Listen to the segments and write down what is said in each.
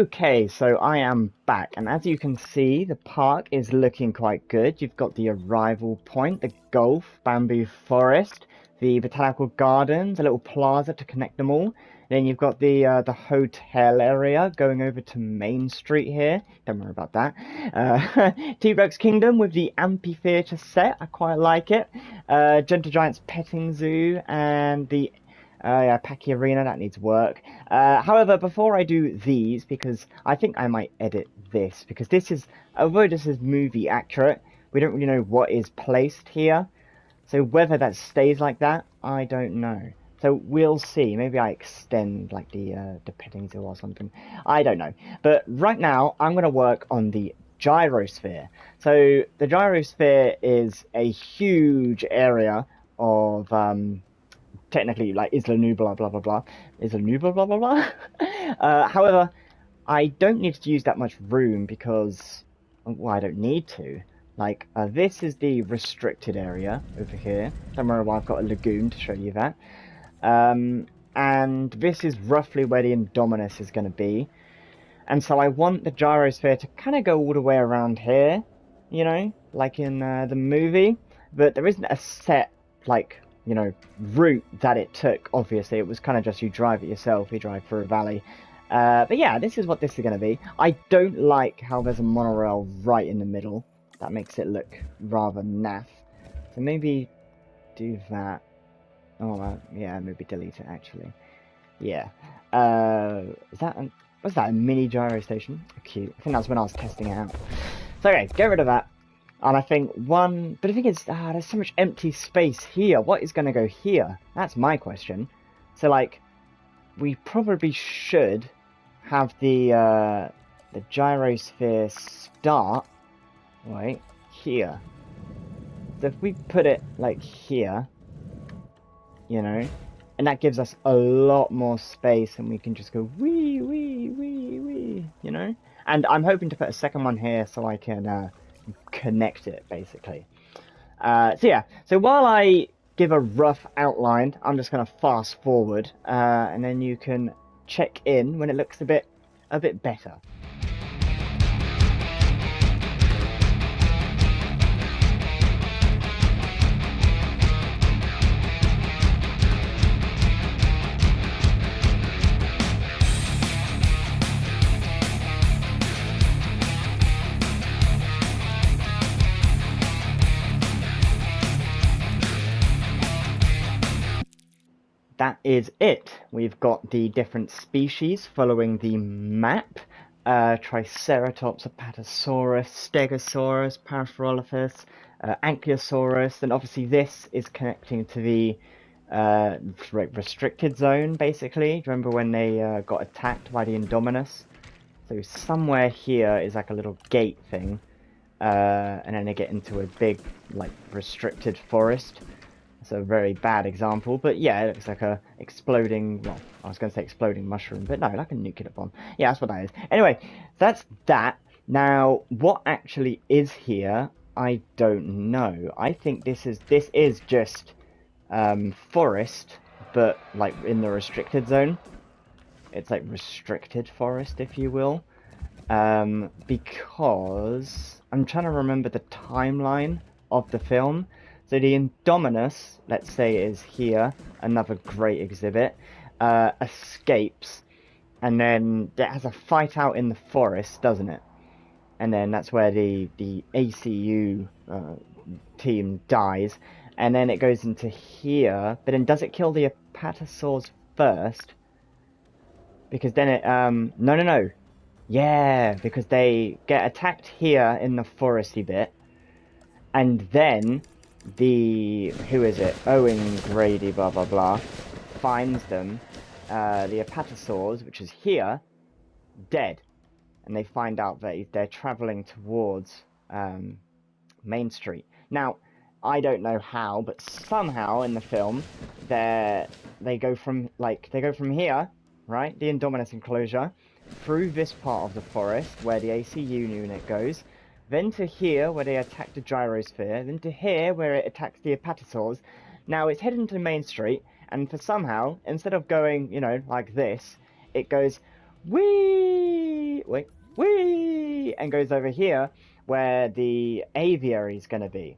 Okay, so I am back, and as you can see, the park is looking quite good. You've got the arrival point, the golf, bamboo forest, the botanical gardens, a little plaza to connect them all. Then you've got the hotel area going over to Main Street here. Don't worry about that. T-Rex Kingdom with the amphitheater set. I quite like it. Gentle Giant's petting zoo and the yeah, Paki Arena, that needs work. However, before I do these, because I think I might edit this, because this is, although this is movie accurate, we don't really know what is placed here. So whether that stays like that, I don't know. So we'll see. Maybe I extend like the petting zoo or something. I don't know. But right now, I'm going to work on the gyrosphere. So the gyrosphere is a huge area of technically like isla Nublar blah blah blah, isla Nublar blah blah blah. However, I don't need to use that much room because, well, I don't need to. Like, this is the restricted area over here. Don't worry, I've got a lagoon to show you that. And this is roughly where the Indominus is going to be. And so I want the gyrosphere to kind of go all the way around here, you know, like in the movie. But there isn't a set, like, you know, route that it took, obviously. It was kind of just you drive it yourself, you drive through a valley. But yeah, this is what this is going to be. I don't like how there's a monorail right in the middle. That makes it look rather naff. So maybe do that. Oh, yeah, maybe delete it, actually. Yeah. Is that... Was that a mini gyro station? Cute. I think that's when I was testing it out. So okay, get rid of that. And I think one... But the thing is, there's so much empty space here. What is going to go here? That's my question. So, like, we probably should have the gyrosphere start, right, here. So if we put it, like, here, you know, and that gives us a lot more space, and we can just go wee, wee, wee, wee, you know? And I'm hoping to put a second one here so I can connect it, basically. So yeah, so while I give a rough outline, I'm just going to fast forward, and then you can check in when it looks a bit better. That is it. We've got the different species following the map. Triceratops, apatosaurus, stegosaurus, parasaurolophus, ankylosaurus, and obviously this is connecting to the restricted zone, basically. Do you remember when they got attacked by the Indominus? So somewhere here is like a little gate thing, and then they get into a big, like, restricted forest. It's a very bad example, but yeah, it looks like a exploding, well, I was going to say exploding mushroom, but no, like a nuclear bomb. Yeah, that's what that is. Anyway, that's that. Now, what actually is here, I don't know. I think this is just forest, but like in the restricted zone. It's like restricted forest, if you will. Because I'm trying to remember the timeline of the film. So the Indominus, let's say, is here, another great exhibit, escapes, and then it has a fight out in the forest, doesn't it? And then that's where the ACU team dies, and then it goes into here, but then does it kill the apatosaurs first? Because then it, no. Yeah, because they get attacked here in the foresty bit, and then who is it? Owen Grady, blah blah blah, finds them, the apatosaurs, which is here, dead, and they find out that they're traveling towards Main Street. Now, I don't know how, but somehow in the film, they go from here, right, the Indominus enclosure, through this part of the forest where the ACU unit goes. Then to here, where they attack the gyrosphere. Then to here, where it attacks the apatosaurs. Now, it's heading to Main Street, and for somehow, instead of going, you know, like this, it goes, whee! whee, and goes over here where the aviary is going to be.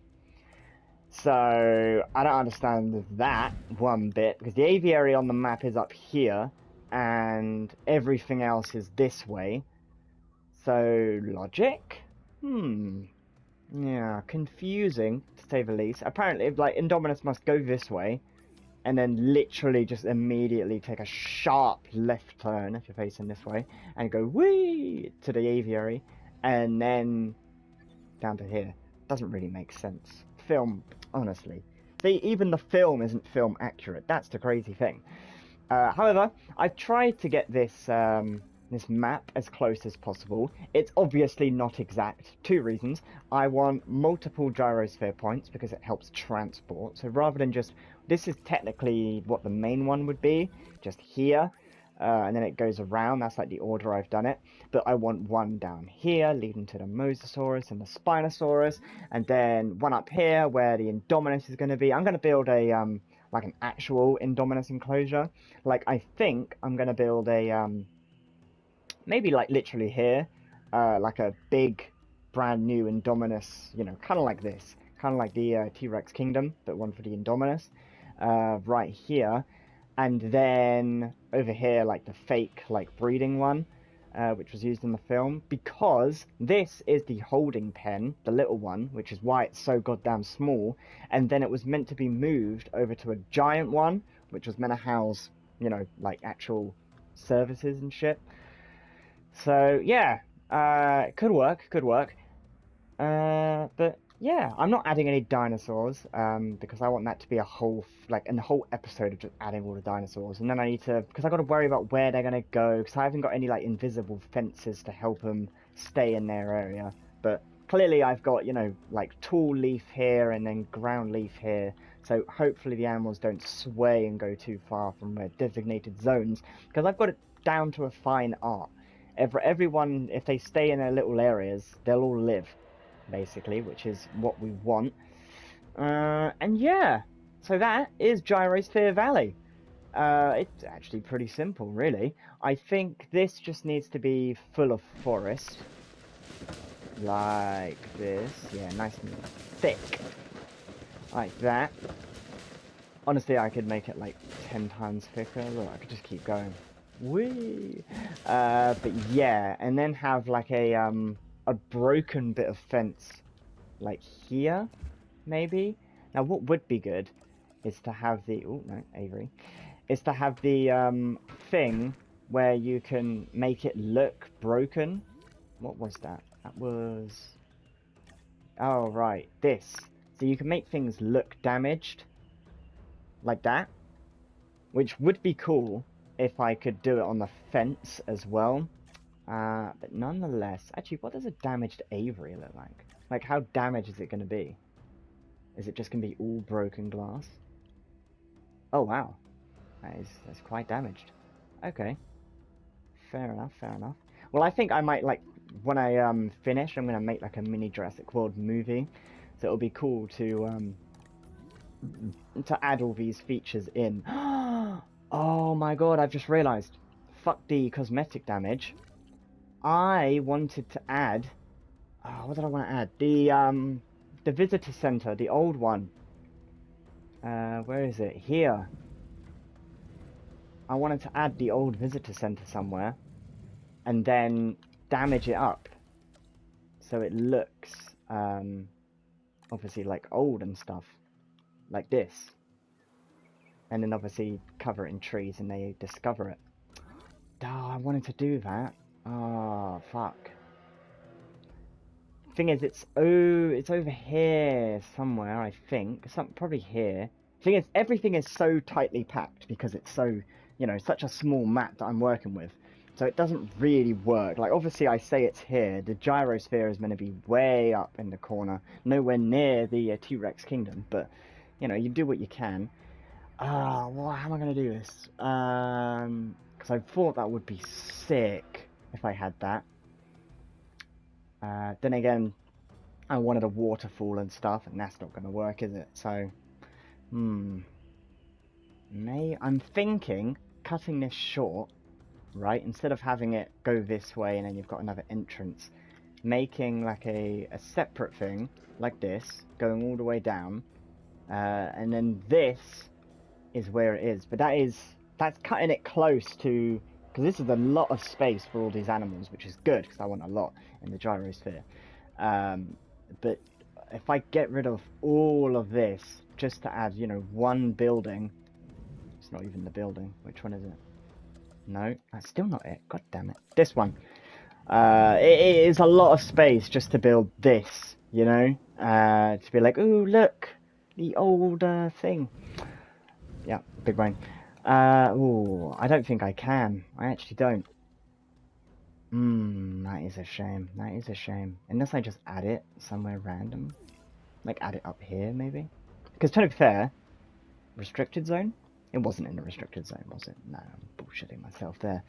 So I don't understand that one bit, because the aviary on the map is up here and everything else is this way. So logic? Yeah, confusing to say the least. Apparently, like, Indominus must go this way and then literally just immediately take a sharp left turn if you're facing this way and go whee to the aviary and then down to here. Doesn't really make sense. Film, honestly. Even the film isn't film accurate. That's the crazy thing. However, I've tried to get this map as close as possible. It's obviously not exact. Two reasons. I want multiple gyrosphere points because it helps transport. So rather than just... This is technically what the main one would be. Just here. And then it goes around. That's like the order I've done it. But I want one down here, leading to the Mosasaurus and the Spinosaurus. And then one up here where the Indominus is going to be. I'm going to build a... like an actual Indominus enclosure. Like, I think I'm going to build a, maybe like literally here, like a big, brand new Indominus, you know, kind of like this. Kind of like the T-Rex Kingdom, but one for the Indominus. Right here. And then over here, like the fake, like, breeding one. Which was used in the film, because this is the holding pen, the little one, which is why it's so goddamn small, and then it was meant to be moved over to a giant one, which was meant to house, you know, like actual services and shit. So yeah, could work, could work. But yeah, I'm not adding any dinosaurs, because I want that to be a whole, like, a whole episode of just adding all the dinosaurs. And then I need to, because I got to worry about where they're going to go, because I haven't got any, like, invisible fences to help them stay in their area. But clearly I've got, you know, like, tall leaf here and then ground leaf here. So hopefully the animals don't sway and go too far from their designated zones, because I've got it down to a fine art. Everyone, if they stay in their little areas, they'll all live, basically, which is what we want. And yeah, so that is Gyrosphere Valley. It's actually pretty simple, really. I think this just needs to be full of forest, like this. Yeah, nice and thick, like that. Honestly, I could make it like 10 times thicker. Look, I could just keep going. Whee! But yeah, and then have like a broken bit of fence, like here, maybe. Now, what would be good is to have the... Oh, no, Avery. Is to have the thing where you can make it look broken. What was that? That was... Oh, right, this. So you can make things look damaged, like that. Which would be cool if I could do it on the fence as well. But nonetheless, actually, what does a damaged Avery look like? Like, how damaged is it going to be? Is it just going to be all broken glass? Oh, wow. That's quite damaged. Okay. Fair enough, fair enough. Well, I think I might, like, when I finish, I'm going to make, like, a mini Jurassic World movie. So it'll be cool to add all these features in. Oh my god, I've just realised. Fuck the cosmetic damage. I wanted to add... Oh, what did I want to add? The visitor center, the old one. Where is it? Here. I wanted to add the old visitor center somewhere, and then damage it up, so it looks, obviously, like, old and stuff, like this. And then obviously cover it in trees and they discover it. Oh, I wanted to do that. Oh, fuck. Thing is, it's over here somewhere, I think. Probably here. Thing is, everything is so tightly packed because it's so, you know, such a small map that I'm working with. So it doesn't really work. Like, obviously I say it's here. The Gyrosphere is meant to be way up in the corner, nowhere near the T-Rex Kingdom. But, you know, you do what you can. Well, how am I going to do this? Because I thought that would be sick if I had that. Then again, I wanted a waterfall and stuff, and that's not going to work, is it? So, I'm thinking cutting this short right? Instead of having it go this way and then you've got another entrance, making like a separate thing like this, going all the way down, and then this is where it is. But that's cutting it close to, because this is a lot of space for all these animals, which is good because I want a lot in the gyrosphere. But if I get rid of all of this just to add, you know, one building, it's not even the building. Which one is it? No, that's still not it. God damn it. This one. It is a lot of space just to build this, you know? To be like, ooh, look, the old thing. Yeah, big brain. Ooh, I don't think I can. I actually don't. That is a shame. That is a shame. Unless I just add it somewhere random. Like, add it up here, maybe? Because, to be fair, restricted zone? It wasn't in the restricted zone, was it? No, I'm bullshitting myself there.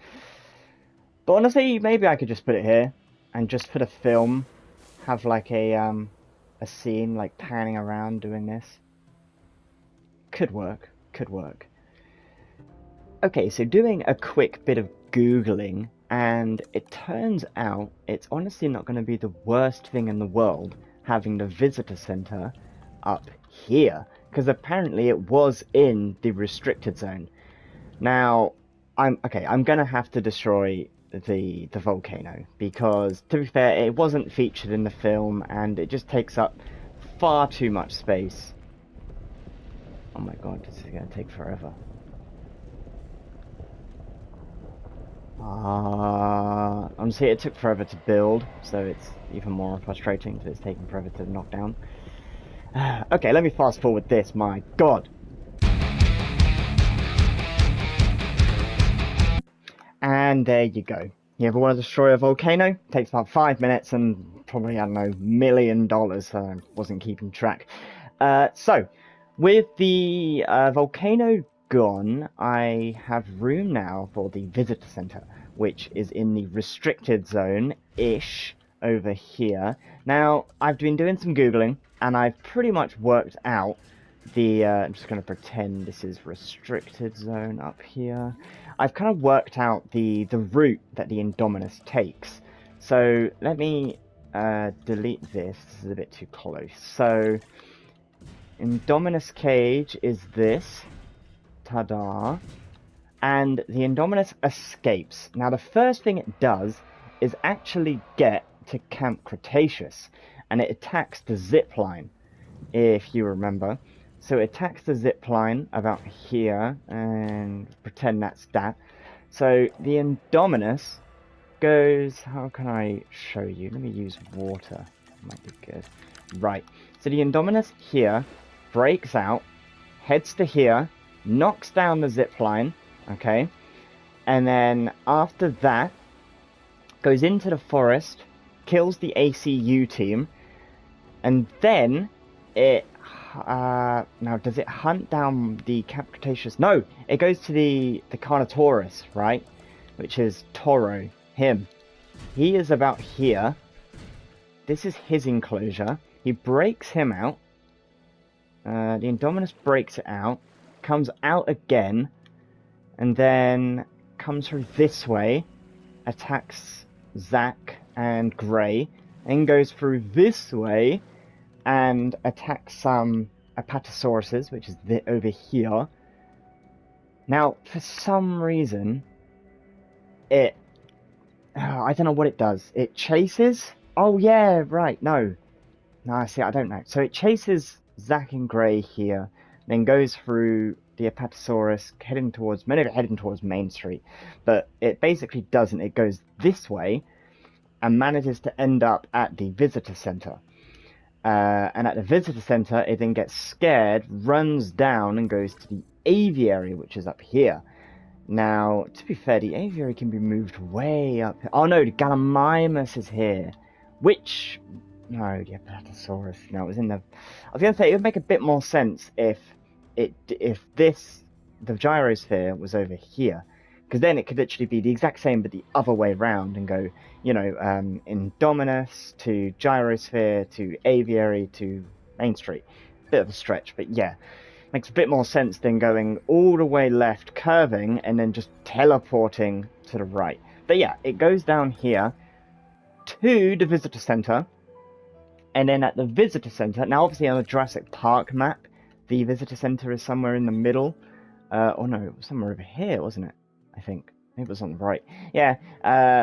But honestly, maybe I could just put it here. And just for the film, have like a scene, like, panning around doing this. Could work. Could work. Okay, so doing a quick bit of Googling, and it turns out it's honestly not going to be the worst thing in the world having the visitor center up here, because apparently it was in the restricted zone. Now, I'm going to have to destroy the volcano, because to be fair, it wasn't featured in the film, and it just takes up far too much space. Oh my god, this is going to take forever. Honestly, it took forever to build, so it's even more frustrating that it's taking forever to knock down. Okay, let me fast forward this, my god. And there you go. You ever want to destroy a volcano? It takes about 5 minutes and probably, I don't know, $1 million, so I wasn't keeping track. So, with the volcano gone, I have room now for the visitor center, which is in the restricted zone-ish over here. Now, I've been doing some Googling, and I've pretty much worked out the, I'm just going to pretend this is restricted zone up here. I've kind of worked out the route that the Indominus takes. So, let me delete this. This is a bit too close. So, Indominus cage is this. Ta-da. And the Indominus escapes. Now, the first thing it does is actually get to Camp Cretateous, and it attacks the zip line, if you remember. So it attacks the zip line about here, and pretend that's that. So the Indominus goes... How can I show you? Let me use water. Might be good. Right. So the Indominus here breaks out, heads to here, knocks down the zip line, okay? And then after that, goes into the forest, kills the ACU team, and then it... now, does it hunt down the Camp Cretaceous? No! It goes to the Carnotaurus, right? Which is Toro, him. He is about here. This is his enclosure. He breaks him out. The Indominus breaks it out. Comes out again. And then comes through this way. Attacks Zach and Gray. Then goes through this way. And attacks some apatosauruses, which is over here. Now, for some reason, it... I don't know what it does. It chases... Oh, yeah, right, no. No, see, I don't know. So it chases Zach and Gray here, then goes through the apatosaurus, heading towards Main Street. But it basically doesn't. It goes this way, and manages to end up at the visitor center. And at the visitor center, it then gets scared, runs down, and goes to the aviary, which is up here. Now, to be fair, the aviary can be moved way up here. Oh no, the gallimimus is here. Which... No, the apatosaurus. No, it was in the... I was going to say, it would make a bit more sense if the gyrosphere was over here. Because then it could literally be the exact same, but the other way around, and go, you know, Indominus to gyrosphere to aviary to Main Street. Bit of a stretch, but yeah. Makes a bit more sense than going all the way left, curving, and then just teleporting to the right. But yeah, it goes down here to the visitor center. And then at the visitor center, now obviously on the Jurassic Park map, the visitor center is somewhere in the middle. Oh no, it was somewhere over here, wasn't it? I think. Maybe it was on the right. Yeah,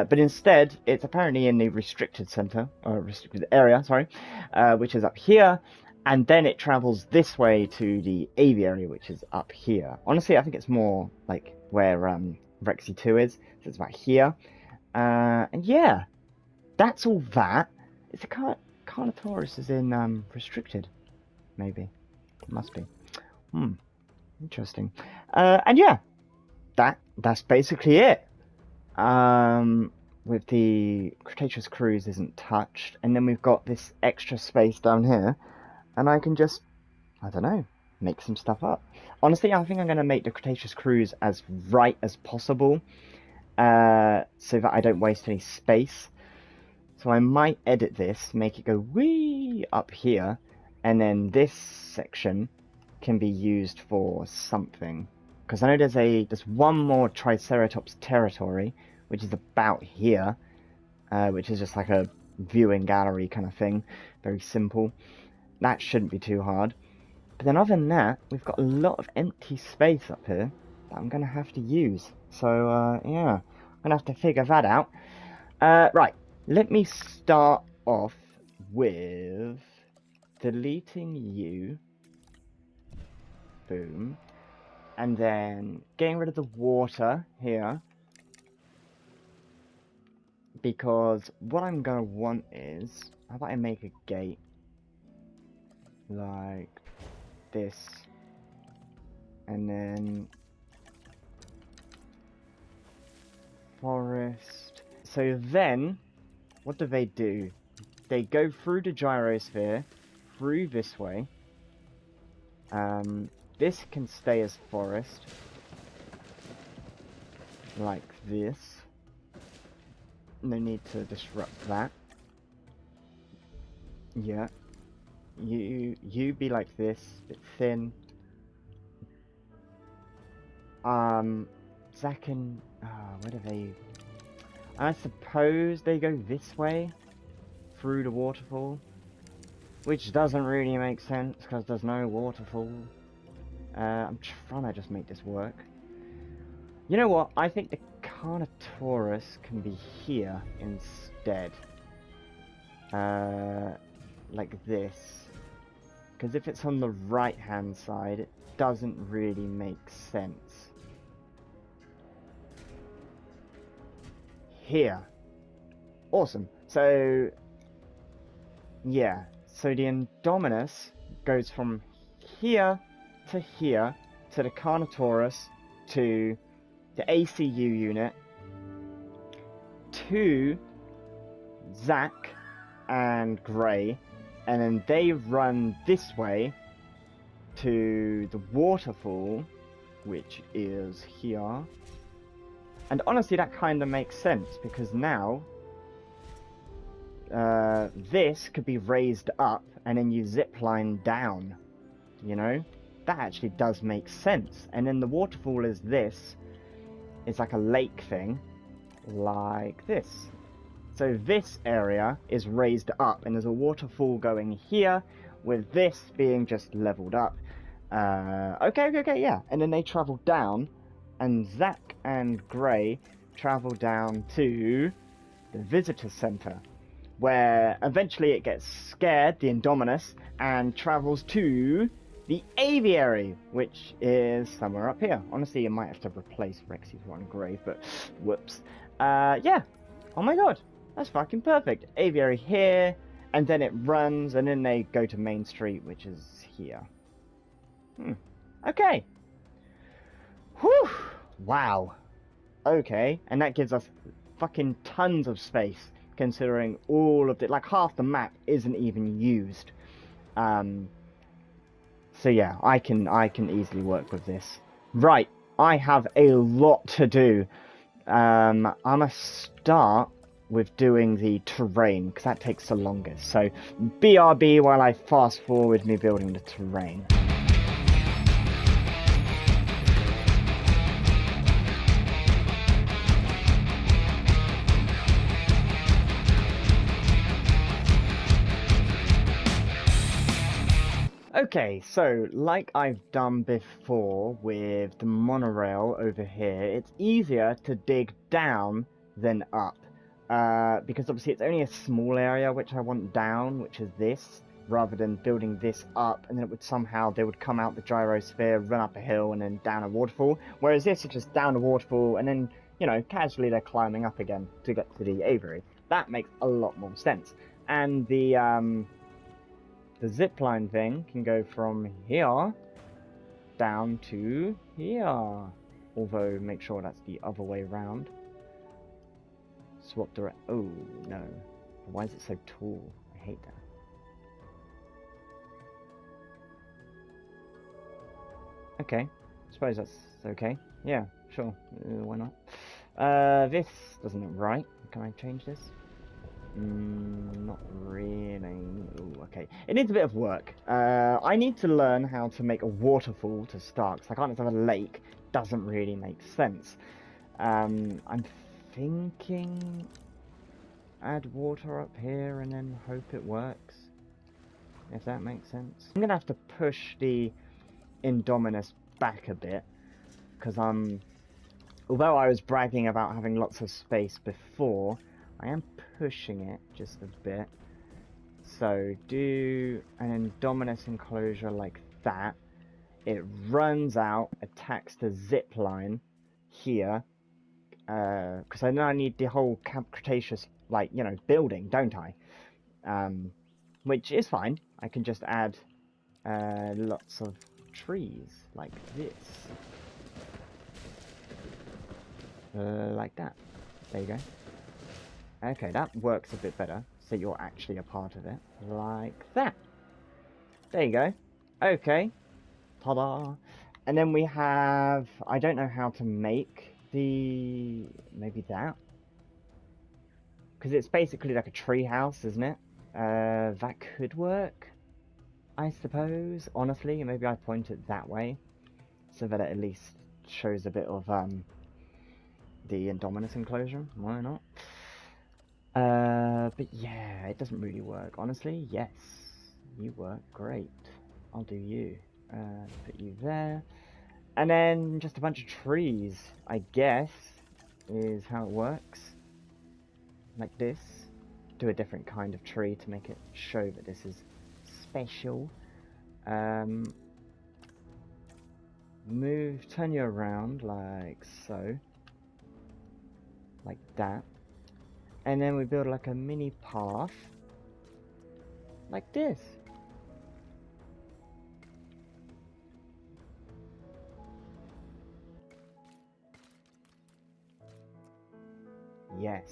but instead, it's apparently in the restricted center, or restricted area, sorry, which is up here. And then it travels this way to the aviary, which is up here. Honestly, I think it's more like where JWE2 is. So it's about here. And yeah, that's all that. It's a Carnotaurus is in restricted, maybe. It must be. Interesting. And yeah, that's basically it. With the Cretateous cruise isn't touched, and then we've got this extra space down here, and I can just, I don't know, make some stuff up. Honestly, I think I'm going to make the Cretaceous cruise as right as possible, so that I don't waste any space. So I might edit this, make it go way up here, and then this section can be used for something. Because I know there's one more Triceratops territory, which is about here, which is just like a viewing gallery kind of thing, very simple. That shouldn't be too hard. But then other than that, we've got a lot of empty space up here that I'm going to have to use. So yeah, I'm going to have to figure that out. Right. Let me start off with deleting you. Boom. And then getting rid of the water here. Because what I'm going to want is, how about I make a gate like this. And then forest. So then what do? They go through the gyrosphere, through this way. This can stay as forest, like this. No need to disrupt that. Yeah. You be like this, bit thin. Zack and where do they? I suppose they go this way, through the waterfall, which doesn't really make sense because there's no waterfall. I'm trying to just make this work. You know what? I think the Carnotaurus can be here instead. Like this. Because if it's on the right-hand side, it doesn't really make sense. Here. Awesome. So, yeah. So the Indominus goes from here to the Carnotaurus to the ACU unit to Zack and Gray, and then they run this way to the waterfall, which is here. And honestly, that kind of makes sense, because now this could be raised up and then you zipline down, you know? That actually does make sense. And then the waterfall is this. It's like a lake thing, like this. So this area is raised up, and there's a waterfall going here, with this being just leveled up. Okay, yeah. And then they travel down, and Zack and Gray travel down to the visitor center, where eventually it gets scared, the Indominus, and travels to the aviary, which is somewhere up here. Honestly, you might have to replace Rexy's one grave, but whoops. Yeah. Oh my god. That's fucking perfect. Aviary here, and then it runs, and then they go to Main Street, which is here. Okay. Whew. Wow. Okay. And that gives us fucking tons of space, considering all of the, like, half the map isn't even used. So yeah, I can easily work with this. Right, I have a lot to do. I'm gonna start with doing the terrain, because that takes the longest. So BRB while I fast forward me building the terrain. Okay, so like I've done before with the monorail over here, it's easier to dig down than up. Because obviously it's only a small area which I want down, which is this, rather than building this up, and then it would somehow, they would come out the gyrosphere, run up a hill, and then down a waterfall. Whereas this is just down a waterfall, and then, you know, casually they're climbing up again to get to the aviary. That makes a lot more sense. And the zipline thing can go from here down to here. Although, make sure that's the other way around. Swap direct. Oh, no. Why is it so tall? I hate that. Okay. I suppose that's okay. Yeah, sure. Why not? This doesn't look right. Can I change this? Not really. Ooh, okay. It needs a bit of work. I need to learn how to make a waterfall to start, because I can't just have a lake. Doesn't really make sense. I'm thinking add water up here and then hope it works. If that makes sense. I'm gonna have to push the Indominus back a bit, because although I was bragging about having lots of space before, I am pushing it just a bit. So do an Indominus enclosure like that. It runs out, attacks the zip line here. Because I know I need the whole Camp Cretaceous, like, you know, building, don't I? Which is fine. I can just add lots of trees like this. Like that. There you go. Okay, that works a bit better, so you're actually a part of it. Like that. There you go. Okay. Ta-da! And then we have... I don't know how to make the... maybe that? Because it's basically like a tree house, isn't it? That could work, I suppose. Honestly, maybe I point it that way, so that it at least shows a bit of the Indominus enclosure. Why not? But yeah, it doesn't really work. Honestly, yes, you work great. I'll do you. Put you there. And then just a bunch of trees, I guess, is how it works. Like this. Do a different kind of tree to make it show that this is special. Turn you around like so. Like that. And then we build like a mini path. Like this. Yes.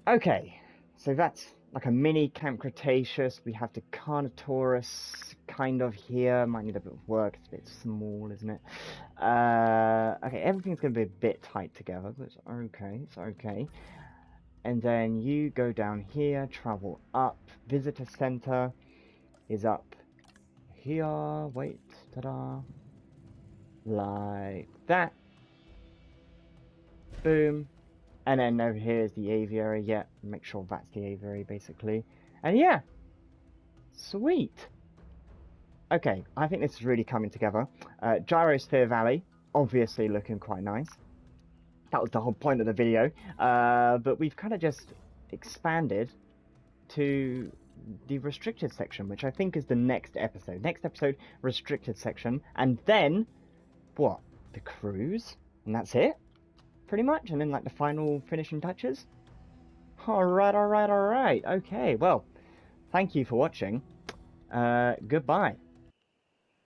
Okay, so that's like a mini Camp Cretaceous. We have the Carnotaurus kind of here. Might need a bit of work. It's a bit small, isn't it? Okay, everything's going to be a bit tight together, but it's okay. It's okay. And then you go down here, travel up. Visitor Center is up here. Wait, ta-da. Like that. Boom. And then over here is the aviary. Yeah, make sure that's the aviary, basically. And yeah. Sweet. Okay, I think this is really coming together. Gyrosphere Valley, obviously looking quite nice. That was the whole point of the video. But we've kind of just expanded to the restricted section, which I think is the next episode. Next episode, restricted section. And then, what? The cruise? And that's it? Pretty much? And then, like, the final finishing touches? Alright. Okay, well, thank you for watching. Goodbye.